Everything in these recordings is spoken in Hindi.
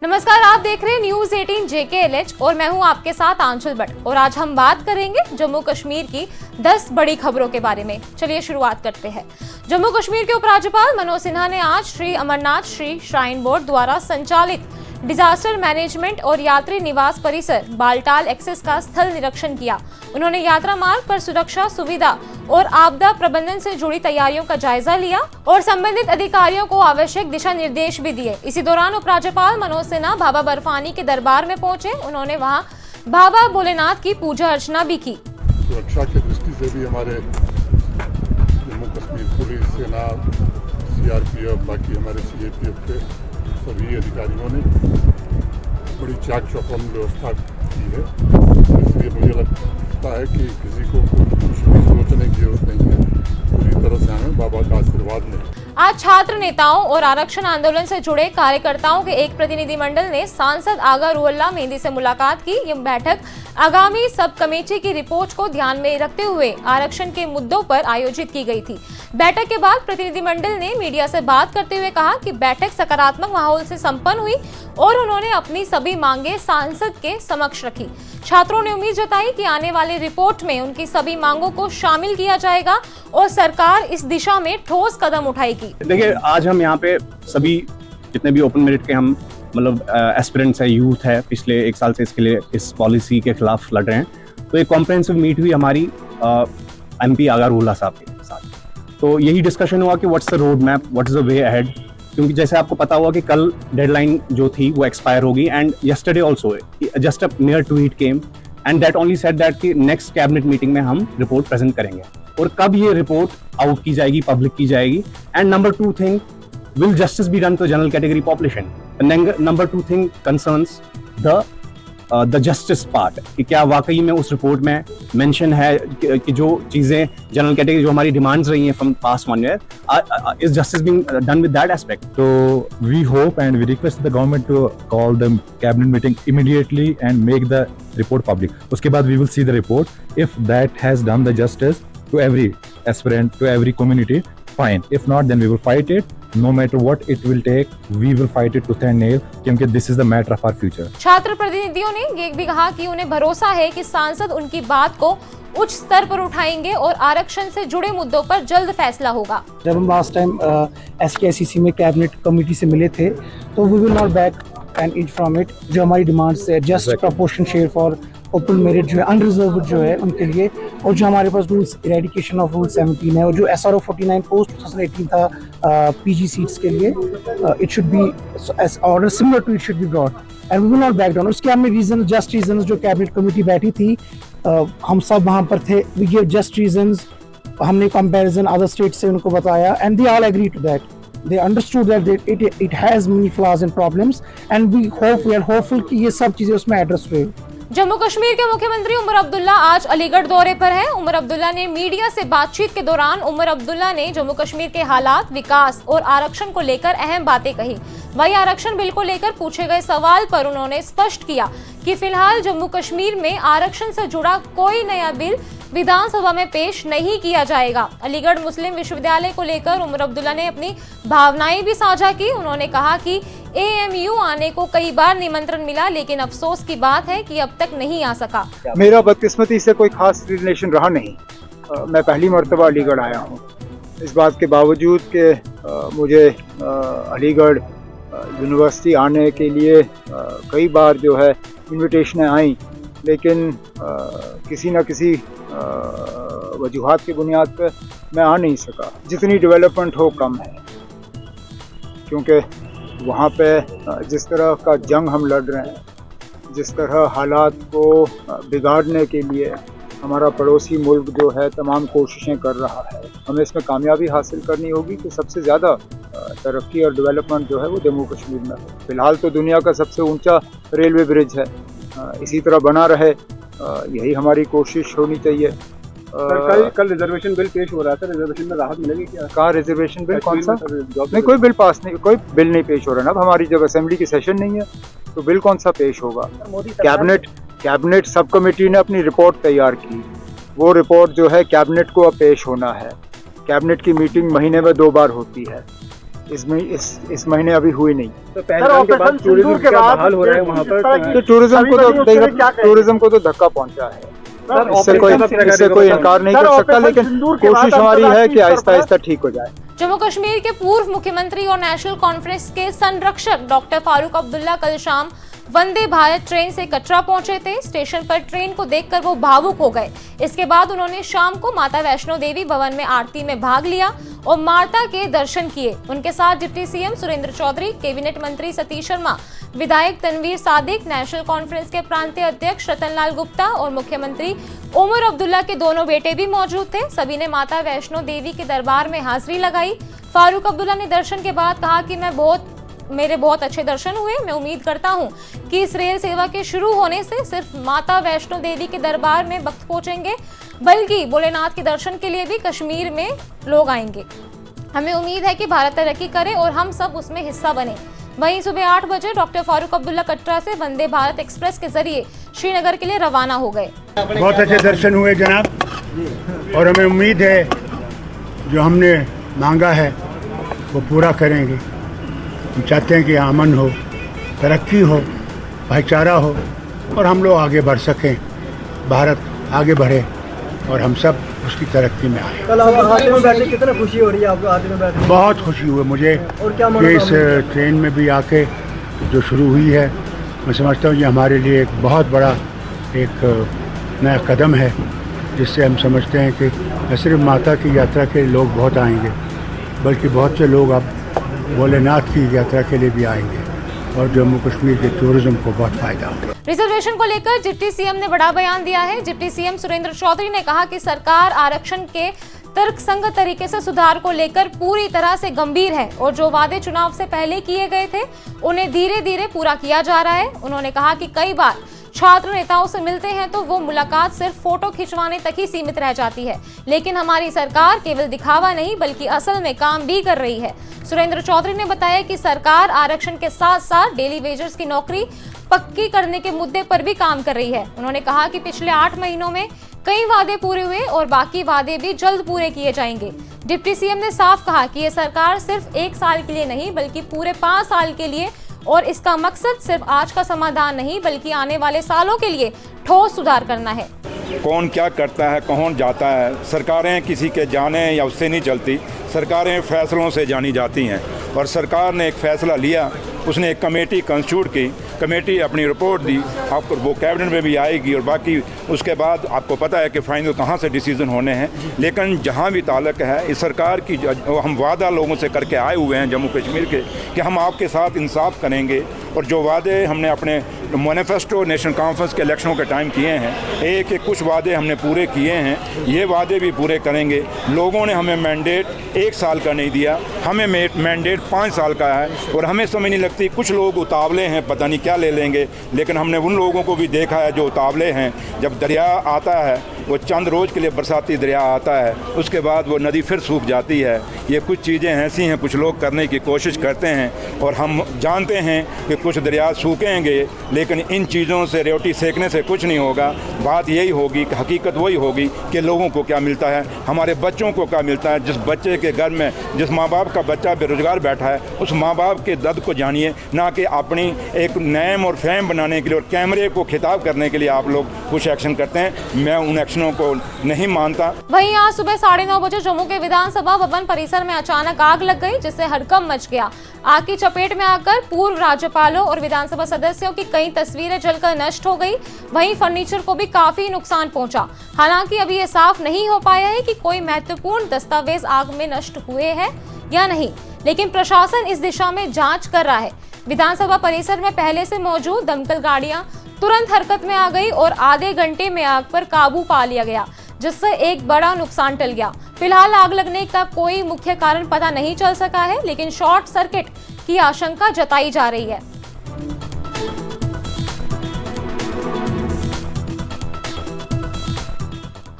नमस्कार, आप देख रहे हैं न्यूज 18 JKLH और मैं हूं आपके साथ आंचल भट्ट। और आज हम बात करेंगे जम्मू कश्मीर की 10 बड़ी खबरों के बारे में। चलिए शुरुआत करते हैं। जम्मू कश्मीर के उपराज्यपाल मनोज सिन्हा ने आज श्री अमरनाथ श्री श्राइन बोर्ड द्वारा संचालित डिजास्टर मैनेजमेंट और यात्री निवास परिसर बालटाल एक्सेस का स्थल निरीक्षण किया। उन्होंने यात्रा मार्ग पर सुरक्षा सुविधा और आपदा प्रबंधन से जुड़ी तैयारियों का जायजा लिया और संबंधित अधिकारियों को आवश्यक दिशा निर्देश भी दिए। इसी दौरान उपराज्यपाल मनोज सिन्हा बाबा बर्फानी के दरबार में पहुंचे। उन्होंने वहां बाबा भोलेनाथ की पूजा अर्चना भी की। सुरक्षा की दृष्टि से भी हमारे जम्मू कश्मीर पुलिस सेना CRPF बाकी हमारे CAPF के सभी अधिकारियों ने बड़ी चाक चौबंद व्यवस्था की है। इसलिए मुझे लगता है कि किसी को कुछ भी सोचने की जरूरत नहीं है। पूरी तरह से हमें बाबा का आशीर्वाद लें। आज छात्र नेताओं और आरक्षण आंदोलन से जुड़े कार्यकर्ताओं के एक प्रतिनिधिमंडल ने सांसद आगा रूहुल्लाह मेहंदी से मुलाकात की। यह बैठक आगामी सब कमेटी की रिपोर्ट को ध्यान में रखते हुए आरक्षण के मुद्दों पर आयोजित की गई थी। बैठक के बाद प्रतिनिधिमंडल ने मीडिया से बात करते हुए कहा कि बैठक सकारात्मक माहौल से संपन्न हुई और उन्होंने अपनी सभी मांगे सांसद के समक्ष रखी। छात्रों ने उम्मीद जताई कि आने वाली रिपोर्ट में उनकी सभी मांगों को शामिल किया जाएगा और सरकार इस दिशा में ठोस कदम उठाएगी। देखिए, आज हम यहाँ पे सभी जितने भी ओपन मेरिट के हम मतलब एस्पिरेंट्स है, यूथ है, पिछले 1 साल से इसके लिए इस पॉलिसी के खिलाफ लड़ रहे हैं। तो एक कॉम्प्रिहेंसिव मीट हुई हमारी MP आगा रूहुल्लाह साहब के साथ। तो यही डिस्कशन हुआ कि what's the road map, what's the way ahead, क्योंकि जैसे आपको पता हुआ कि कल डेडलाइन जो थी वो एक्सपायर होगी and yesterday also just a near tweet came and that only said that कि नेक्स्ट कैबिनेट मीटिंग में हम रिपोर्ट प्रेजेंट करेंगे। और कब ये रिपोर्ट आउट की जाएगी, पब्लिक की जाएगी। And number 2 thing, will justice be done to general category population? The number 2 thing concerns the justice part, कि क्या वाकई में उस रिपोर्ट में मेंशन है कि जो चीजें जनरल कैटेगरी जो हमारी डिमांड्स रही हैं from past 1 year, is justice being done with that aspect? So we hope and we request the government to call the cabinet meeting immediately and make the report public. उसके बाद we will see the report. If that has done the justice to every aspirant, to every community, fine. If not, then we will fight it. No matter what it will take, we will fight it tooth and nail, क्योंकि this is the matter of our future. छात्र प्रतिनिधियों ने ये भी कहा कि उन्हें भरोसा है कि सांसद उनकी बात को उच्च स्तर पर उठाएंगे और आरक्षण से जुड़े मुद्दों पर जल्द फैसला होगा। जब हम लास्ट टाइम SKICC में कैबिनेट कमेटी से मिले थे तो we will not back an inch from it. जो हमारी डिमांड्स है, just proportion share for open merit जो है, अनरिजर्व्ड जो है उनके लिए, और जो हमारे पास रूल्स इरेडिकेशन ऑफ रूल 17 है, और जो SRO 49 पोस्ट 2018 था PG सीट्स के लिए, it should be order similar to it should be brought and we will not back down. उसके हमने रीजन, जस्ट रीजंस, जो कैबिनेट कमेटी बैठी थी हम सब वहाँ पर थे, वी गिव जस्ट रीजंस। हमने कंपैरिजन अदर स्टेट से उनको बताया and they all agree to that. They understood that it has many flaws and problems and we are hopeful कि ये सब चीजें उसमें एड्रेस हुए। जम्मू कश्मीर के मुख्यमंत्री उमर अब्दुल्ला आज अलीगढ़ दौरे पर हैं। उमर अब्दुल्ला ने मीडिया से बातचीत के दौरान उमर अब्दुल्ला ने जम्मू कश्मीर के हालात, विकास और आरक्षण को लेकर अहम बातें कही। वहीं आरक्षण बिल को लेकर पूछे गए सवाल पर उन्होंने स्पष्ट किया कि फिलहाल जम्मू कश्मीर में आरक्षण से जुड़ा कोई नया बिल विधानसभा में पेश नहीं किया जाएगा। अलीगढ़ मुस्लिम विश्वविद्यालय को लेकर उमर अब्दुल्ला ने अपनी भावनाएं भी साझा की। उन्होंने कहा कि AMU आने को कई बार निमंत्रण मिला, लेकिन अफसोस की बात है कि अब तक नहीं आ सका। मेरा बदकिस्मती से कोई खास रिलेशन रहा नहीं। मैं पहली मर्तबा अलीगढ़ आया हूँ। इस बात के बावजूद कि मुझे अलीगढ़ यूनिवर्सिटी आने के लिए कई बार जो है इन्विटेशनें आई, लेकिन किसी न किसी वजूहात की बुनियाद पर मैं आ नहीं सका। जितनी डेवलपमेंट हो कम है, क्योंकि वहाँ पे जिस तरह का जंग हम लड़ रहे हैं, जिस तरह हालात को बिगाड़ने के लिए हमारा पड़ोसी मुल्क जो है तमाम कोशिशें कर रहा है, हमें इसमें कामयाबी हासिल करनी होगी कि सबसे ज़्यादा तरक्की और डेवलपमेंट जो है वो जम्मू कश्मीर में है। फिलहाल तो दुनिया का सबसे ऊंचा रेलवे ब्रिज है, इसी तरह बना रहे, यही हमारी कोशिश होनी चाहिए। कल रिजर्वेशन बिल पेश हो रहा था, रिजर्वेशन में राहत मिलेगी क्या? कहाँ रिजर्वेशन बिल? कौन सा? नहीं, कोई बिल पास नहीं, कोई बिल नहीं पेश हो रहा ना। अब हमारी जब असेंबली की सेशन नहीं है तो बिल कौन सा पेश होगा? कैबिनेट सब कमेटी ने अपनी रिपोर्ट तैयार की, वो रिपोर्ट जो है कैबिनेट को अब पेश होना है। कैबिनेट की मीटिंग महीने में 2 बार होती है, इस महीने अभी हुई नहीं। तो पहलगाम के बाद टूरिज्म क्या बहाल हो रहा है वहाँ पर? तो टूरिज्म को तो धक्का पहुंचा है, इससे कोई इनकार नहीं कर सकता, लेकिन कोशिश हमारी है कि आहिस्ता आहिस्ता ठीक हो जाए। जम्मू कश्मीर के पूर्व मुख्यमंत्री और नेशनल कॉन्फ्रेंस के संरक्षक डॉक्टर फारूक अब्दुल्ला कल शाम वंदे भारत ट्रेन से कटरा पहुंचे थे। स्टेशन पर ट्रेन को देखकर वो भावुक हो गए। इसके बाद उन्होंने शाम को माता वैष्णो देवी भवन में आरती में भाग लिया और माता के दर्शन किए। उनके साथ deputy CM Surinder Choudhary, cabinet मंत्री सतीश शर्मा, विधायक तनवीर सादिक, नेशनल कॉन्फ्रेंस के प्रांतीय अध्यक्ष रतनलाल गुप्ता और मुख्यमंत्री उमर अब्दुल्ला के दोनों बेटे भी मौजूद थे। सभी ने माता वैष्णो देवी के दरबार में हाजिरी लगाई। फारूक अब्दुल्ला ने दर्शन के बाद कहा कि मेरे बहुत अच्छे दर्शन हुए। मैं उम्मीद करता हूं कि इस रेल सेवा के शुरू होने से सिर्फ माता वैष्णो देवी के दरबार में भक्त पहुंचेंगे, बल्कि भोलेनाथ के दर्शन के लिए भी कश्मीर में लोग आएंगे। हमें उम्मीद है कि भारत तरक्की करे और हम सब उसमें हिस्सा बने। वहीं सुबह 8 बजे डॉक्टर फारूक अब्दुल्ला कटरा से वंदे भारत एक्सप्रेस के जरिए श्रीनगर के लिए रवाना हो गए। बहुत अच्छे दर्शन हुए जनाब, और हमें उम्मीद है जो हमने मांगा है वो पूरा करेंगे। हम चाहते हैं कि अमन हो, तरक्की हो, भाईचारा हो और हम लोग आगे बढ़ सकें, भारत आगे बढ़े और हम सब उसकी तरक्की में आए। कल आप आते में बैठे, कितना खुशी हो रही है आपको आते में बैठे? बहुत खुशी हुई मुझे और क्या कि इस ट्रेन में भी आके जो शुरू हुई है, मैं समझता हूँ ये हमारे लिए एक बहुत बड़ा एक नया कदम है, जिससे हम समझते हैं कि न सिर्फ माता की यात्रा के लोग बहुत आएंगे, बल्कि बहुत से लोग अब भोलेनाथ की यात्रा के लिए भी आएंगे और जम्मू कश्मीर के टूरिज्म को बहुत फायदा होगा। रिजर्वेशन को लेकर डिप्टी सीएम ने बड़ा बयान दिया है। डिप्टी सीएम सुरेंद्र चौधरी ने कहा कि सरकार आरक्षण के तर्कसंगत तरीके से सुधार को लेकर पूरी तरह से गंभीर है और जो वादे चुनाव से पहले किए गए थे उन्हें धीरे धीरे पूरा किया जा रहा है। उन्होंने कहा कि कई बार छात्र नेताओं से मिलते हैं तो वो मुलाकात सिर्फ फोटो खिंचवाने तक ही सीमित रह जाती है, लेकिन हमारी सरकार केवल दिखावा नहीं बल्कि असल में काम भी कर रही है। सुरेंद्र चौधरी ने बताया कि सरकार आरक्षण के साथ साथ डेली वेजर्स की नौकरी पक्की करने के मुद्दे पर भी काम कर रही है। उन्होंने कहा कि पिछले 8 महीनों में कई वादे पूरे हुए और बाकी वादे भी जल्द पूरे किए जाएंगे। डिप्टी सीएम ने साफ कहा कि ये सरकार सिर्फ 1 साल के लिए नहीं बल्कि पूरे 5 साल के लिए, और इसका मकसद सिर्फ आज का समाधान नहीं बल्कि आने वाले सालों के लिए ठोस सुधार करना है। कौन क्या करता है, कौन जाता है, सरकारें किसी के जाने या उससे नहीं चलती, सरकारें फैसलों से जानी जाती हैं। और सरकार ने एक फ़ैसला लिया, उसने एक कमेटी कंस्टिट्यूट की, कमेटी अपनी रिपोर्ट दी, आपको वो कैबिनेट में भी आएगी और बाकी उसके बाद आपको पता है कि फाइनल कहाँ से डिसीजन होने हैं। लेकिन जहाँ भी ताल्लुक है इस सरकार की, हम वादा लोगों से करके आए हुए हैं जम्मू कश्मीर के कि हम आपके साथ इंसाफ करेंगे और जो वादे हमने अपने मैनिफेस्टो नेशनल कॉन्फ्रेंस के इलेक्शनों के टाइम किए हैं, एक कुछ वादे हमने पूरे किए हैं, ये वादे भी पूरे करेंगे। लोगों ने हमें मैंडेट 1 साल का नहीं दिया, हमें मैंडेट 5 साल का है और हमें समझ नहीं लगती, कुछ लोग उतावले हैं, पता नहीं क्या ले लेंगे, लेकिन हमने उन लोगों को भी देखा है जो उतावले हैं। जब दरिया आता है वो चंद रोज़ के लिए बरसाती दरिया आता है, उसके बाद वो नदी फिर सूख जाती है। ये कुछ चीज़ें ऐसी हैं कुछ लोग करने की कोशिश करते हैं और हम जानते हैं कि कुछ दरिया सूखेंगे, लेकिन इन चीज़ों से रोटी सेकने से कुछ नहीं होगा। बात यही होगी कि हकीकत वही होगी कि लोगों को क्या मिलता है, हमारे बच्चों को क्या मिलता है। जिस बच्चे के घर में जिस माँ बाप का बच्चा बेरोजगार बैठा है, उस माँ बाप के दर्द को जानिए, ना कि अपनी एक नेम और फेम बनाने के लिए और कैमरे को खिताब करने के लिए आप लोग कुछ एक्शन करते हैं। मैं उन एक्शनों को नहीं मानता। वहीं आज सुबह 9:30 बजे जम्मू के विधानसभा भवन परिसर में अचानक आग लग गई, जिससे हड़कंप मच गया। आग की चपेट में आकर पूर्व राज्यपालों और विधानसभा सदस्यों की कई तस्वीरें जलकर नष्ट हो गई। वहीं फर्नीचर को भी काफी नुकसान पहुंचा। हालांकि अभी ये साफ नहीं हो पाया है कि कोई महत्वपूर्ण दस्तावेज आग में नष्ट हुए हैं या नहीं, लेकिन प्रशासन इस दिशा में जांच कर रहा है। विधानसभा परिसर में पहले से मौजूद दमकल गाड़ियां तुरंत हरकत में आ गई और आधे घंटे में आग पर काबू पा लिया गया, जिससे एक बड़ा नुकसान टल गया। फिलहाल आग लगने का कोई मुख्य कारण पता नहीं चल सका है, लेकिन शॉर्ट सर्किट की आशंका जताई जा रही है।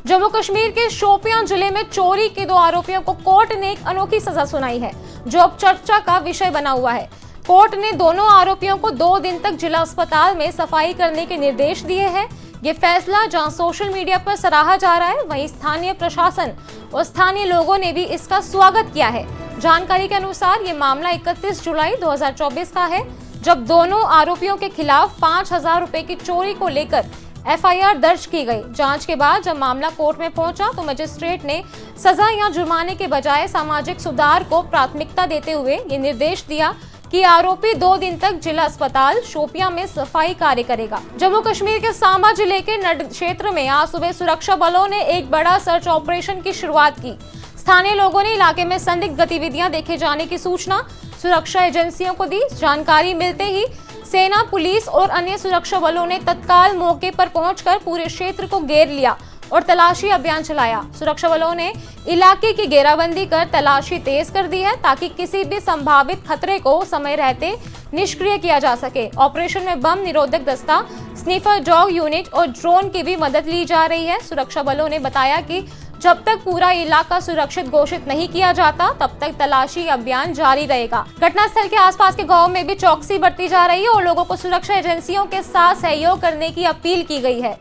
जम्मू कश्मीर के शोपियां जिले में चोरी के 2 आरोपियों को कोर्ट ने एक अनोखी सजा सुनाई है, जो अब चर्चा का विषय बना हुआ है। कोर्ट ने दोनों आरोपियों को 2 दिन तक जिला अस्पताल में सफाई करने के निर्देश दिए हैं। ये फैसला जहां सोशल मीडिया पर सराहा जा रहा है, वहीं स्थानीय प्रशासन और स्थानीय लोगों ने भी इसका स्वागत किया है। जानकारी के अनुसार ये मामला 31 जुलाई 2024 का है, जब दोनों आरोपियों के खिलाफ 5,000 रुपए की चोरी को लेकर एफआईआर दर्ज की गई। जांच के बाद जब मामला कोर्ट में पहुंचा तो मजिस्ट्रेट ने सजा या जुर्माने के बजाय सामाजिक सुधार को प्राथमिकता देते हुए ये निर्देश दिया कि आरोपी 2 दिन तक जिला अस्पताल शोपियां में सफाई कार्य करेगा। जम्मू कश्मीर के सांबा जिले के नड क्षेत्र में आज सुबह सुरक्षा बलों ने एक बड़ा सर्च ऑपरेशन की शुरुआत की। स्थानीय लोगों ने इलाके में संदिग्ध गतिविधियां देखे जाने की सूचना सुरक्षा एजेंसियों को दी। जानकारी मिलते ही सेना, पुलिस और अन्य सुरक्षा बलों ने तत्काल मौके पर पहुंचकर पूरे क्षेत्र को घेर लिया और तलाशी अभियान चलाया। सुरक्षा बलों ने इलाके की घेराबंदी कर तलाशी तेज कर दी है ताकि किसी भी संभावित खतरे को समय रहते निष्क्रिय किया जा सके। ऑपरेशन में बम निरोधक दस्ता, स्नीफर डॉग यूनिट और ड्रोन की भी मदद ली जा रही है। सुरक्षा बलों ने बताया कि जब तक पूरा इलाका सुरक्षित घोषित नहीं किया जाता तब तक तलाशी अभियान जारी रहेगा। घटनास्थल के आसपास के गांव में भी चौकसी बरती जा रही है और लोगों को सुरक्षा एजेंसियों के साथ सहयोग करने की अपील की गई है।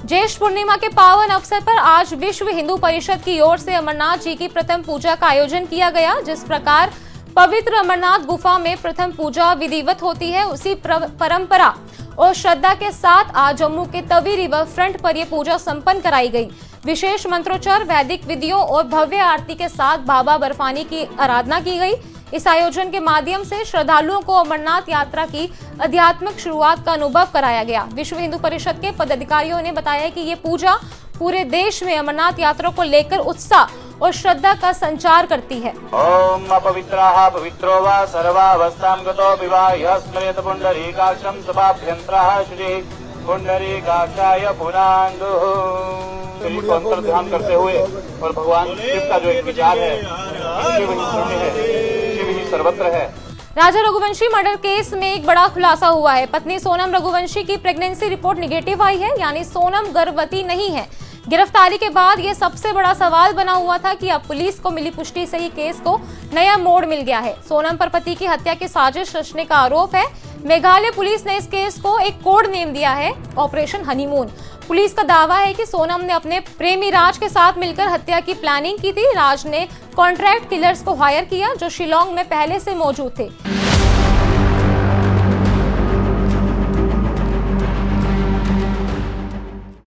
ज्येष्ठ पूर्णिमा के पावन अवसर पर आज विश्व हिंदू परिषद की ओर से अमरनाथ जी की प्रथम पूजा का आयोजन किया गया। जिस प्रकार पवित्र अमरनाथ गुफा में प्रथम पूजा विधिवत होती है, उसी परंपरा और श्रद्धा के साथ आज जम्मू के तवी रिवर फ्रंट पर यह पूजा संपन्न कराई गई। विशेष मंत्रोच्चार, वैदिक विधियों और भव्य आरती के साथ बाबा बर्फानी की आराधना की गई। इस आयोजन के माध्यम से श्रद्धालुओं को अमरनाथ यात्रा की आध्यात्मिक शुरुआत का अनुभव कराया गया। विश्व हिंदू परिषद के पदाधिकारियों ने बताया कि ये पूजा पूरे देश में अमरनाथ यात्रा को लेकर उत्साह और श्रद्धा का संचार करती है। ओम अपवित्राः पवित्रो वा सर्वावस्थां गतो विवाह स्मरेत पुंडरीकाक्षं सभाभ्यंतरः श्री पुंडरीकाक्षाय पुनांदुः। शरीर को अंतर ध्यान करते हुए और भगवान शिव का जो एक विचार है, शिव ही शून्य है, शिव ही सर्वत्र है। राजा रघुवंशी मर्डर केस में एक बड़ा खुलासा हुआ है। पत्नी सोनम रघुवंशी की प्रेगनेंसी रिपोर्ट निगेटिव आई है, यानी सोनम गर्भवती नहीं है। गिरफ्तारी के बाद यह सबसे बड़ा सवाल बना हुआ था कि अब पुलिस को मिली पुष्टि से ही केस को नया मोड़ मिल गया है। सोनम पर पति की हत्या की साजिश रचने का आरोप है। मेघालय पुलिस ने इस केस को एक कोड नेम दिया है, ऑपरेशन हनीमून। पुलिस का दावा है कि सोनम ने अपने प्रेमी राज के साथ मिलकर हत्या की प्लानिंग की थी। राज ने कॉन्ट्रैक्ट किलर्स को हायर किया जो शिलोंग में पहले से मौजूद थे।